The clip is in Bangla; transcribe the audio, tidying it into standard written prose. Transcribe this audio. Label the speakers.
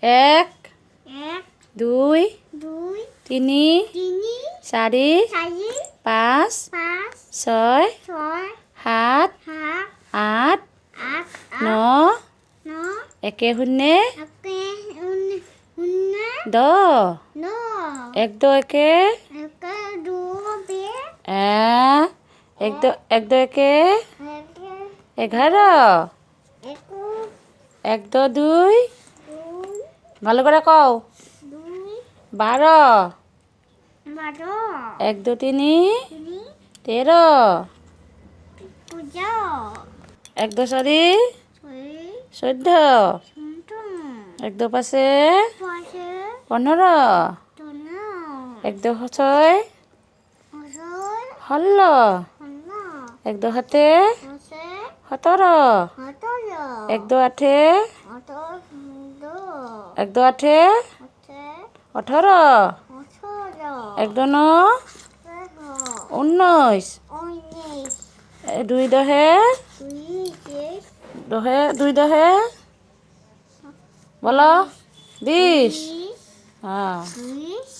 Speaker 1: এক,
Speaker 2: এক,
Speaker 1: দুই,
Speaker 2: দুই,
Speaker 1: তিনি,
Speaker 2: তিনি,
Speaker 1: চাৰি,
Speaker 2: চাৰি,
Speaker 1: পাঁচ,
Speaker 2: পাঁচ,
Speaker 1: ছয়,
Speaker 2: ছয়,
Speaker 1: সাত,
Speaker 2: সাত,
Speaker 1: আঠ,
Speaker 2: আঠ,
Speaker 1: ন,
Speaker 2: ন,
Speaker 1: একে শূন্য,
Speaker 2: একে, শূন্য,
Speaker 1: 10,
Speaker 2: ন,
Speaker 1: এক দহ একে,
Speaker 2: একে, দুই,
Speaker 1: এক দহ একে,
Speaker 2: একে,
Speaker 1: 11,
Speaker 2: একো,
Speaker 1: এক দহ দুই,
Speaker 2: দুই,
Speaker 1: ভালো করে কও,
Speaker 2: দুই,
Speaker 1: 12,
Speaker 2: বারো,
Speaker 1: এক দহ তিনি,
Speaker 2: তিনি,
Speaker 1: 13,
Speaker 2: পূজা,
Speaker 1: এক দহ চাৰি,
Speaker 2: ছয়,
Speaker 1: 14,
Speaker 2: সন্তুন,
Speaker 1: এক দহ পাঁচে,
Speaker 2: পাঁচে,
Speaker 1: 15,
Speaker 2: তন,
Speaker 1: এক দহ ছয়,
Speaker 2: অসর,
Speaker 1: 16,
Speaker 2: হন্ন,
Speaker 1: এক দহ সাতে,
Speaker 2: অসে,
Speaker 1: 17,
Speaker 2: হতর,
Speaker 1: এক দহ আঠে,
Speaker 2: অতর, হন্দ,
Speaker 1: এক দহ আঠে,
Speaker 2: অতে,
Speaker 1: 18,
Speaker 2: অসর,
Speaker 1: এক দহ ন,
Speaker 2: এঘ,
Speaker 1: 19,
Speaker 2: উনিশ,
Speaker 1: দুই দহে,
Speaker 2: বিশ,
Speaker 1: দুই দহে, বলো 20,
Speaker 2: বিশ,
Speaker 1: হ্যাঁ।
Speaker 2: বিশ,